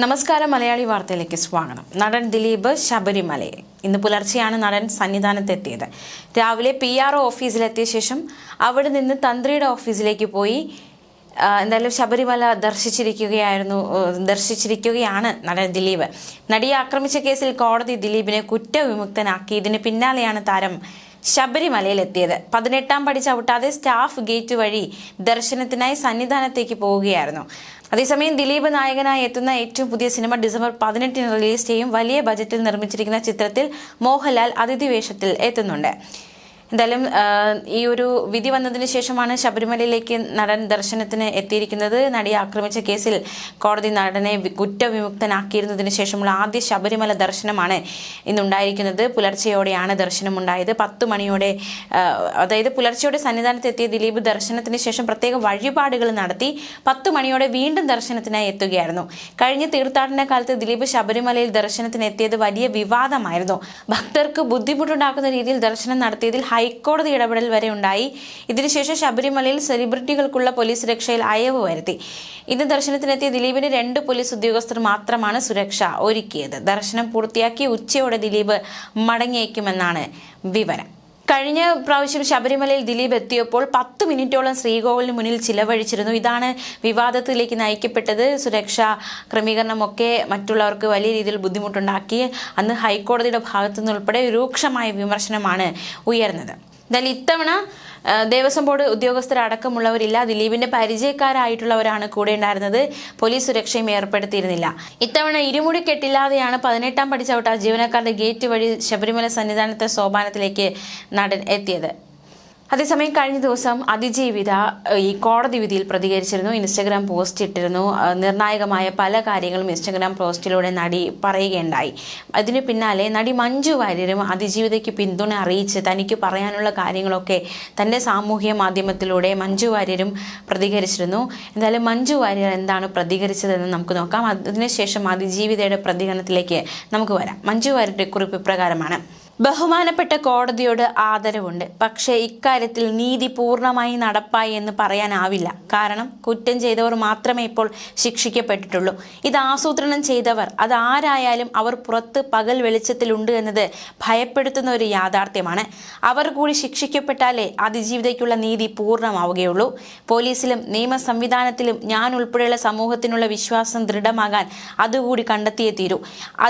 നമസ്കാരം മലയാളി വാർത്തയിലേക്ക് സ്വാഗതം. നടൻ ദിലീപ് ശബരിമലയിൽ ഇന്ന് പുലർച്ചെയാണ് നടൻ സന്നിധാനത്തെത്തിയത്. രാവിലെ PRO ഓഫീസിലെത്തിയ ശേഷം അവിടെ നിന്ന് തന്ത്രിയുടെ ഓഫീസിലേക്ക് പോയി എന്തായാലും ശബരിമല ദർശിച്ചിരിക്കുകയാണ് നടൻ ദിലീപ്. നടിയെ ആക്രമിച്ച കേസിൽ കോടതി ദിലീപിനെ കുറ്റവിമുക്തനാക്കി. ഇതിന് പിന്നാലെയാണ് താരം ശബരിമലയിൽ എത്തിയത്. 18ാം പടി ചവിട്ടാതെ സ്റ്റാഫ് ഗേറ്റ് വഴി ദർശനത്തിനായി സന്നിധാനത്തേക്ക് പോവുകയായിരുന്നു. അതേസമയം ദിലീപ് നായകനായി എത്തുന്ന ഏറ്റവും പുതിയ സിനിമ ഡിസംബർ 18 റിലീസ് ചെയ്യും. വലിയ ബജറ്റിൽ നിർമ്മിച്ചിരിക്കുന്ന ചിത്രത്തിൽ മോഹൻലാൽ അതിഥി വേഷത്തിൽ എത്തുന്നുണ്ട്. എന്തായാലും ഈ ഒരു വിധി വന്നതിന് ശേഷമാണ് ശബരിമലയിലേക്ക് നടൻ ദർശനത്തിന് എത്തിയിരിക്കുന്നത്. നടിയെ ആക്രമിച്ച കേസിൽ കോടതി നടനെ കുറ്റവിമുക്തനാക്കിയിരുന്നതിന് ശേഷമുള്ള ആദ്യ ശബരിമല ദർശനമാണ് ഇന്നുണ്ടായിരിക്കുന്നത്. പുലർച്ചെയോടെയാണ് ദർശനമുണ്ടായത്. 10 മണിയോടെ അതായത് പുലർച്ചെയോടെ സന്നിധാനത്തെത്തിയ ദിലീപ് ദർശനത്തിന് ശേഷം പ്രത്യേക വഴിപാടുകൾ നടത്തി 10 മണിയോടെ വീണ്ടും ദർശനത്തിനായി എത്തുകയായിരുന്നു. കഴിഞ്ഞ തീർത്ഥാടന കാലത്ത് ദിലീപ് ശബരിമലയിൽ ദർശനത്തിന് എത്തിയത് വലിയ വിവാദമായിരുന്നു. ഭക്തർക്ക് ബുദ്ധിമുട്ടുണ്ടാക്കുന്ന രീതിയിൽ ദർശനം നടത്തിയതിൽ ഹൈക്കോടതി ഇടപെടൽ വരെ ഉണ്ടായി. ഇതിനുശേഷം ശബരിമലയിൽ സെലിബ്രിറ്റികൾക്കുള്ള പോലീസ് സുരക്ഷയിൽ അയവ് വരുത്തി. ഇന്ന് ദർശനത്തിനെത്തിയ ദിലീപിന് 2 പോലീസ് ഉദ്യോഗസ്ഥർ മാത്രമാണ് സുരക്ഷ ഒരുക്കിയത്. ദർശനം പൂർത്തിയാക്കി ഉച്ചയോടെ ദിലീപ് മടങ്ങിയേക്കുമെന്നാണ് വിവരം. കഴിഞ്ഞ പ്രാവശ്യം ശബരിമലയിൽ ദിലീപ് എത്തിയപ്പോൾ 10 മിനിറ്റോളം ശ്രീകോവിലിന് മുന്നിൽ ചിലവഴിച്ചിരുന്നു. ഇതാണ് വിവാദത്തിലേക്ക് നയിക്കപ്പെട്ടത്. സുരക്ഷാ ക്രമീകരണമൊക്കെ മറ്റുള്ളവർക്ക് വലിയ രീതിയിൽ ബുദ്ധിമുട്ടുണ്ടാക്കി. അന്ന് ഹൈക്കോടതിയുടെ ഭാഗത്തു നിന്നുൾപ്പെടെ രൂക്ഷമായ വിമർശനമാണ് ഉയർന്നത്. എന്നാൽ ഇത്തവണ ദേവസ്വം ബോർഡ് ഉദ്യോഗസ്ഥരടക്കമുള്ളവരില്ല. ദിലീപിന്റെ പരിചയക്കാരായിട്ടുള്ളവരാണ് കൂടെ ഉണ്ടായിരുന്നത്. പോലീസ് സുരക്ഷയും ഏർപ്പെടുത്തിയിരുന്നില്ല. ഇത്തവണ ഇരുമുടി കെട്ടില്ലാതെയാണ് 18ാം പടി ചവിട്ട ജീവനക്കാരുടെ ഗേറ്റ് വഴി ശബരിമല സന്നിധാനത്തെ സോപാനത്തിലേക്ക് നടൻ എത്തിയത്. അതേസമയം കഴിഞ്ഞ ദിവസം അതിജീവിത ഈ കോടതി വിധിയിൽ പ്രതികരിച്ചിരുന്നു. ഇൻസ്റ്റഗ്രാം പോസ്റ്റ് ഇട്ടിരുന്നു. നിർണായകമായ പല കാര്യങ്ങളും ഇൻസ്റ്റഗ്രാം പോസ്റ്റിലൂടെ നടി പറയുകയുണ്ടായി. അതിന് പിന്നാലെ നടി മഞ്ജു വാര്യരും അതിജീവിതയ്ക്ക് പിന്തുണ അറിയിച്ച് തനിക്ക് പറയാനുള്ള കാര്യങ്ങളൊക്കെ തൻ്റെ സാമൂഹ്യ മാധ്യമത്തിലൂടെ മഞ്ജു വാര്യരും പ്രതികരിച്ചിരുന്നു. എന്തായാലും മഞ്ജു വാര്യർ എന്താണ് പ്രതികരിച്ചതെന്ന് നമുക്ക് നോക്കാം. അതിനുശേഷം അതിജീവിതയുടെ പ്രതികരണത്തിലേക്ക് നമുക്ക് വരാം. മഞ്ജു വാര്യരുടെ കുറിപ്പ് ഇപ്രകാരമാണ്: ബഹുമാനപ്പെട്ട കോടതിയോട് ആദരവുണ്ട്. പക്ഷേ ഇക്കാര്യത്തിൽ നീതി പൂർണ്ണമായി നടപ്പായി എന്ന് പറയാനാവില്ല. കാരണം കുറ്റം ചെയ്തവർ മാത്രമേ ഇപ്പോൾ ശിക്ഷിക്കപ്പെട്ടിട്ടുള്ളൂ. ഇത് ആസൂത്രണം ചെയ്തവർ അതാരായാലും അവർ പുറത്ത് പകൽ വെളിച്ചത്തിലുണ്ട് എന്നത് ഭയപ്പെടുത്തുന്ന ഒരു യാഥാർത്ഥ്യമാണ്. അവർ കൂടി ശിക്ഷിക്കപ്പെട്ടാലേ അതിജീവിതയ്ക്കുള്ള നീതി പൂർണ്ണമാവുകയുള്ളൂ. പോലീസിലും നിയമ സംവിധാനത്തിലും ഞാൻ ഉൾപ്പെടെയുള്ള സമൂഹത്തിനുള്ള വിശ്വാസം ദൃഢമാകാൻ അതുകൂടി കണ്ടെത്തിയേ തീരൂ.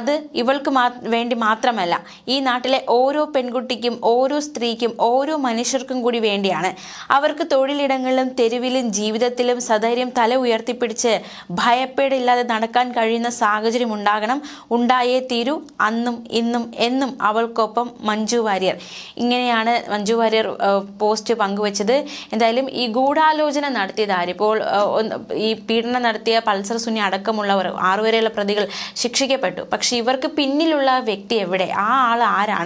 അത് ഇവൾക്ക് വേണ്ടി മാത്രമല്ല, ഈ നാട്ടിലെ ഓരോ പെൺകുട്ടിക്കും, ഓരോ സ്ത്രീക്കും, ഓരോ മനുഷ്യർക്കും കൂടി വേണ്ടിയാണ്. അവർക്ക് തൊഴിലിടങ്ങളിലും തെരുവിലും ജീവിതത്തിലും സധൈര്യം തല ഉയർത്തിപ്പിടിച്ച് ഭയപ്പെടില്ലാതെ നടക്കാൻ കഴിയുന്ന സാഹചര്യം ഉണ്ടായേ തീരൂ. അന്നും ഇന്നും എന്നും അവൾക്കൊപ്പം മഞ്ജു വാര്യർ. ഇങ്ങനെയാണ് മഞ്ജു വാര്യർ പോസ്റ്റ് പങ്കുവച്ചത്. എന്തായാലും ഈ ഗൂഢാലോചന നടത്തിയത് ആര്? ഇപ്പോൾ ഈ പീഡനം നടത്തിയ പൾസർ സുനി അടക്കമുള്ളവർ 6 വരെയുള്ള പ്രതികൾ ശിക്ഷിക്കപ്പെട്ടു. പക്ഷെ ഇവർക്ക് പിന്നിലുള്ള വ്യക്തി എവിടെ? ആ ആൾ ആരാണ്?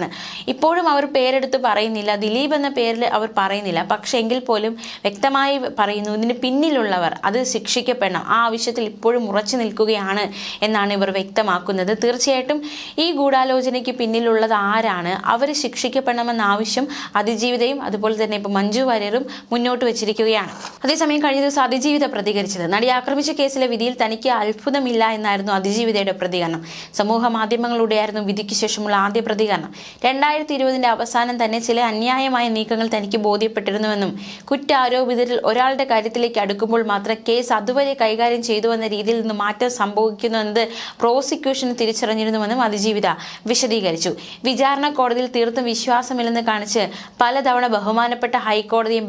ഇപ്പോഴും അവർ പേരെടുത്ത് പറയുന്നില്ല. ദിലീപ് എന്ന പേരിൽ അവർ പറയുന്നില്ല. പക്ഷെ എങ്കിൽ പോലും വ്യക്തമായി പറയുന്നു, ഇതിന് പിന്നിലുള്ളവർ അത് ശിക്ഷിക്കപ്പെടണം. ആ ആവശ്യത്തിൽ ഇപ്പോഴും ഉറച്ചു നിൽക്കുകയാണ് എന്നാണ് ഇവർ വ്യക്തമാക്കുന്നത്. തീർച്ചയായിട്ടും ഈ ഗൂഢാലോചനയ്ക്ക് പിന്നിലുള്ളത് ആരാണ്? അവർ ശിക്ഷിക്കപ്പെടണമെന്ന ആവശ്യം അതിജീവിതയും അതുപോലെ തന്നെ ഇപ്പോൾ മഞ്ജു വാര്യരും മുന്നോട്ട് വെച്ചിരിക്കുകയാണ്. അതേസമയം കഴിഞ്ഞ ദിവസം അതിജീവിത പ്രതികരിച്ചത് നടി ആക്രമിച്ച കേസിലെ വിധിയിൽ തനിക്ക് അത്ഭുതമില്ല എന്നായിരുന്നു അതിജീവിതയുടെ പ്രതികരണം. സമൂഹ മാധ്യമങ്ങളിലൂടെയായിരുന്നു വിധിക്ക് ശേഷമുള്ള ആദ്യ പ്രതികരണം. 2020 അവസാനം തന്നെ ചില അന്യായമായ നീക്കങ്ങൾ തനിക്ക് ബോധ്യപ്പെട്ടിരുന്നുവെന്നും കുറ്റാരോപിതരിൽ ഒരാളുടെ കാര്യത്തിലേക്ക് അടുക്കുമ്പോൾ മാത്രം കേസ് അതുവരെ കൈകാര്യം ചെയ്തുവെന്ന രീതിയിൽ നിന്ന് മാറ്റം സംഭവിക്കുന്നുവെന്നത് പ്രോസിക്യൂഷൻ തിരിച്ചറിഞ്ഞിരുന്നുവെന്നും അതിജീവിത വിശദീകരിച്ചു. വിചാരണ കോടതിയിൽ തീർത്തും വിശ്വാസമില്ലെന്ന് കാണിച്ച് പലതവണ ബഹുമാനപ്പെട്ട ഹൈക്കോടതിയും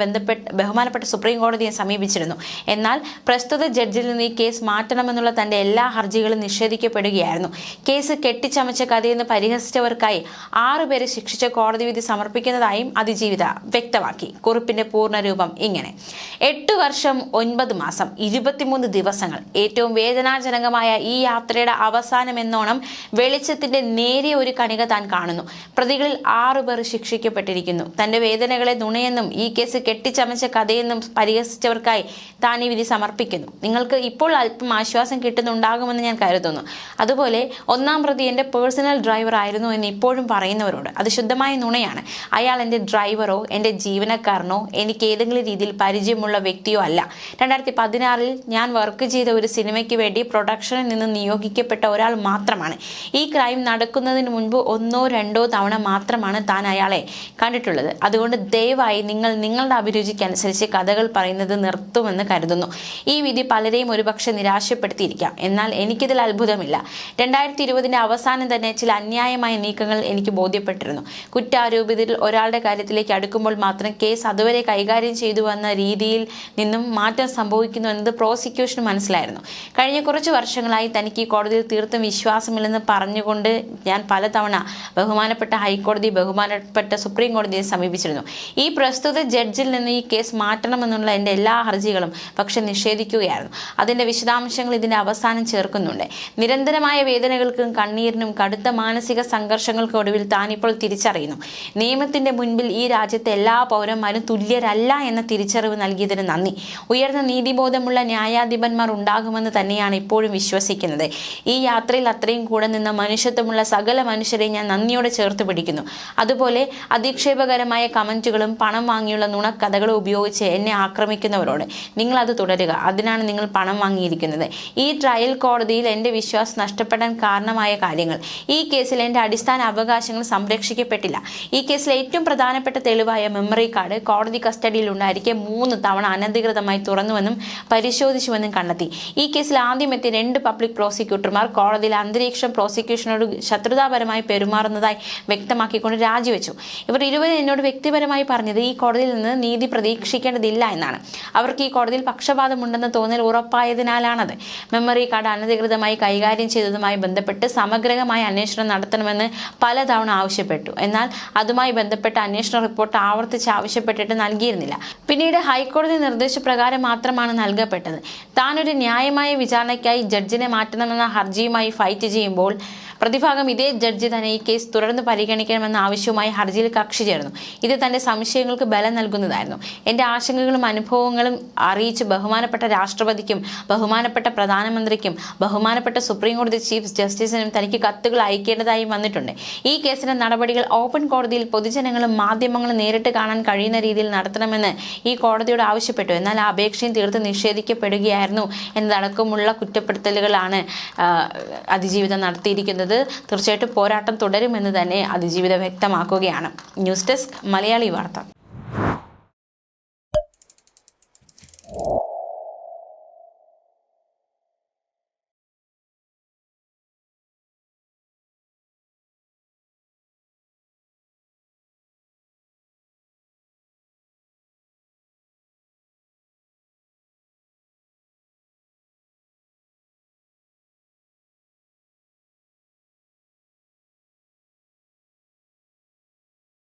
ബഹുമാനപ്പെട്ട സുപ്രീം കോടതിയെ സമീപിച്ചിരുന്നു. എന്നാൽ പ്രസ്തുത ജഡ്ജിൽ നിന്ന് ഈ കേസ് മാറ്റണമെന്നുള്ള തന്റെ എല്ലാ ഹർജികളും നിഷേധിക്കപ്പെടുകയായിരുന്നു. കേസ് കെട്ടിച്ചമച്ച കഥയെന്ന് പരിഹസിച്ചവർക്കായി 6 പേരെ ശിക്ഷിച്ച കോടതി വിധി സമർപ്പിക്കുന്നതായും അതിജീവിത വ്യക്തമാക്കി. കുറിപ്പിന്റെ പൂർണ്ണരൂപം ഇങ്ങനെ: 8 വർഷം 9 മാസം 23 ദിവസങ്ങൾ. ഏറ്റവും വേദനാജനകമായ ഈ യാത്രയുടെ അവസാനം എന്നോണം വെളിച്ചത്തിന്റെ നേരിയ ഒരു കണിക താൻ കാണുന്നു. പ്രതികളിൽ 6 പേർ ശിക്ഷിക്കപ്പെട്ടിരിക്കുന്നു. തന്റെ വേദനകളെ നുണയെന്നും ഈ കേസ് കെട്ടിച്ചമച്ച കഥയെന്നും പരിഹസിച്ചവർക്കായി താൻ ഈ വിധി സമർപ്പിക്കുന്നു. നിങ്ങൾക്ക് ഇപ്പോൾ അല്പം ആശ്വാസം കിട്ടുന്നുണ്ടാകുമെന്ന് ഞാൻ കരുതുന്നു. അതുപോലെ 1-ാം പ്രതി എന്റെ പേഴ്സണൽ ഡ്രൈവർ ആയിരുന്നു എന്ന് ഇപ്പോഴും പറയുന്നു. പറയുന്നവരോട്. അത് ശുദ്ധമായ നുണയാണ്. അയാൾ എൻ്റെ ഡ്രൈവറോ എൻ്റെ ജീവനക്കാരനോ എനിക്ക് ഏതെങ്കിലും രീതിയിൽ പരിചയമുള്ള വ്യക്തിയോ അല്ല. 2016 ഞാൻ വർക്ക് ചെയ്ത ഒരു സിനിമയ്ക്ക് വേണ്ടി പ്രൊഡക്ഷനിൽ നിന്ന് നിയോഗിക്കപ്പെട്ട ഒരാൾ മാത്രമാണ്. ഈ ക്രൈം നടക്കുന്നതിന് മുൻപ് 1-2 തവണ മാത്രമാണ് താൻ അയാളെ കണ്ടിട്ടുള്ളത്. അതുകൊണ്ട് ദയവായി നിങ്ങൾ നിങ്ങളുടെ അഭിരുചിക്കനുസരിച്ച് കഥകൾ പറയുന്നത് നിർത്തുമെന്ന് കരുതുന്നു. ഈ വിധി പലരെയും ഒരുപക്ഷെ നിരാശപ്പെടുത്തിയിരിക്കാം. എന്നാൽ എനിക്കിതിൽ അത്ഭുതമില്ല. 2020 അവസാനം തന്നെ ചില അന്യായമായ നീക്കങ്ങൾ എനിക്ക് ബോധ്യപ്പെട്ടിരുന്നു. കുറ്റാരോപിതരിൽ ഒരാളുടെ കാര്യത്തിലേക്ക് അടുക്കുമ്പോൾ മാത്രം കേസ് അതുവരെ കൈകാര്യം ചെയ്തു വന്ന രീതിയിൽ നിന്നും മാറ്റം സംഭവിക്കുന്നു എന്നത് പ്രോസിക്യൂഷന് മനസ്സിലായിരുന്നു. കഴിഞ്ഞ കുറച്ച് വർഷങ്ങളായി തനിക്ക് ഈ കോടതിയിൽ തീർത്തും വിശ്വാസമില്ലെന്ന് പറഞ്ഞുകൊണ്ട് ഞാൻ പലതവണ ബഹുമാനപ്പെട്ട ഹൈക്കോടതി, ബഹുമാനപ്പെട്ട സുപ്രീം കോടതിയെ സമീപിച്ചിരുന്നു. ഈ പ്രസ്തുത ജഡ്ജിൽ നിന്ന് ഈ കേസ് മാറ്റണമെന്നുള്ള എൻ്റെ എല്ലാ ഹർജികളും പക്ഷെ നിഷേധിക്കുകയായിരുന്നു. അതിൻ്റെ വിശദാംശങ്ങൾ ഇതിൻ്റെ അവസാനം ചേർക്കുന്നുണ്ട്. നിരന്തരമായ വേദനകൾക്കും കണ്ണീരിനും കടുത്ത മാനസിക സംഘർഷങ്ങൾക്കും ഒടുവിൽ താനിപ്പോൾ തിരിച്ചറിയുന്നു, നിയമത്തിൻ്റെ മുൻപിൽ ഈ രാജ്യത്തെ എല്ലാ പൗരന്മാരും തുല്യരല്ല എന്ന തിരിച്ചറിവ് നൽകിയതിന് നന്ദി. ഉയർന്ന നീതിബോധമുള്ള ന്യായാധിപന്മാർ ഉണ്ടാകുമെന്ന് തന്നെയാണ് ഇപ്പോഴും വിശ്വസിക്കുന്നത്. ഈ യാത്രയിൽ അത്രയും കൂടെ നിന്ന മനുഷ്യത്വമുള്ള സകല മനുഷ്യരെ ഞാൻ നന്ദിയോടെ ചേർത്ത് പിടിക്കുന്നു. അതുപോലെ അധിക്ഷേപകരമായ കമന്റുകളും പണം വാങ്ങിയുള്ള നുണക്കഥകളും ഉപയോഗിച്ച് എന്നെ ആക്രമിക്കുന്നവരോട് നിങ്ങൾ അത് തുടരുക. അതിനാണ് നിങ്ങൾ പണം വാങ്ങിയിരിക്കുന്നത്. ഈ ട്രയൽ കോടതിയിൽ എൻ്റെ വിശ്വാസം നഷ്ടപ്പെടാൻ കാരണമായ കാര്യങ്ങൾ. ഈ കേസിൽ എൻ്റെ അടിസ്ഥാന അവകാശങ്ങൾ സംരക്ഷിക്കപ്പെട്ടില്ല. ഈ കേസിലെ ഏറ്റവും പ്രധാനപ്പെട്ട തെളിവായ മെമ്മറി കാർഡ് കോടതി കസ്റ്റഡിയിൽ ഉണ്ടായിരിക്കെ 3 തവണ അനധികൃതമായി തുറന്നുവെന്നും പരിശോധിച്ചുവെന്നും കണ്ടെത്തി. ഈ കേസിൽ ആദ്യം എത്തിയ 2 പബ്ലിക് പ്രോസിക്യൂട്ടർമാർ കോടതിയിലെ അന്തരീക്ഷം പ്രോസിക്യൂഷനോട് ശത്രുതാപരമായി പെരുമാറുന്നതായി വ്യക്തമാക്കിക്കൊണ്ട് രാജിവെച്ചു. ഇവർ ഇരുവരും എന്നോട് വ്യക്തിപരമായി പറഞ്ഞത് ഈ കോടതിയിൽ നിന്ന് നീതി പ്രതീക്ഷിക്കേണ്ടതില്ല എന്നാണ്. അവർക്ക് ഈ കോടതിയിൽ പക്ഷപാതമുണ്ടെന്ന് തോന്നൽ ഉറപ്പായതിനാലാണത്. മെമ്മറി കാർഡ് അനധികൃതമായി കൈകാര്യം ചെയ്തതുമായി ബന്ധപ്പെട്ട് സമഗ്രമായ അന്വേഷണം നടത്തണമെന്ന് പലതവണ ആവശ്യപ്പെട്ടു. എന്നാൽ അതുമായി ബന്ധപ്പെട്ട അന്വേഷണ റിപ്പോർട്ട് ആവർത്തിച്ച് ആവശ്യപ്പെട്ടിട്ട് നൽകിയിരുന്നില്ല. പിന്നീട് ഹൈക്കോടതി നിർദ്ദേശപ്രകാരം മാത്രമാണ് നൽകപ്പെട്ടത്. താനൊരു ന്യായമായ വിചാരണയ്ക്കായി ജഡ്ജിനെ മാറ്റണമെന്ന ഹർജിയുമായി ഫൈറ്റ് ചെയ്യുമ്പോൾ പ്രതിഭാഗം ഇതേ ജഡ്ജി തന്നെ ഈ കേസ് തുടർന്ന് പരിഗണിക്കണമെന്ന ആവശ്യവുമായി ഹർജിയിൽ കക്ഷി ചേർന്നു. ഇത് തന്റെ സംശയങ്ങൾക്ക് ബലം നൽകുന്നതായിരുന്നു. എൻ്റെ ആശങ്കകളും അനുഭവങ്ങളും അറിയിച്ച് ബഹുമാനപ്പെട്ട രാഷ്ട്രപതിക്കും ബഹുമാനപ്പെട്ട പ്രധാനമന്ത്രിക്കും ബഹുമാനപ്പെട്ട സുപ്രീം കോടതി ചീഫ് ജസ്റ്റിസിനും തനിക്ക് കത്തുകൾ അയക്കേണ്ടതായി വന്നിട്ടുണ്ട്. ഈ കേസിന്റെ നടപടികൾ ഓപ്പൺ കോടതിയിൽ പൊതുജനങ്ങളും മാധ്യമങ്ങളും നേരിട്ട് കാണാൻ കഴിയുന്ന രീതിയിൽ നടത്തണമെന്ന് ഈ കോടതിയോട് ആവശ്യപ്പെട്ടു. എന്നാൽ ആ അപേക്ഷയും തീർത്ത് നിഷേധിക്കപ്പെടുകയായിരുന്നു എന്നതടക്കമുള്ള കുറ്റപ്പെടുത്തലുകളാണ് അതിജീവിതം നടത്തിയിരിക്കുന്നത്. തീർച്ചയായിട്ടും പോരാട്ടം തുടരുമെന്ന് തന്നെ അതിജീവിതം വ്യക്തമാക്കുകയാണ്. ന്യൂസ് ഡെസ്ക് മലയാളി വാർത്ത.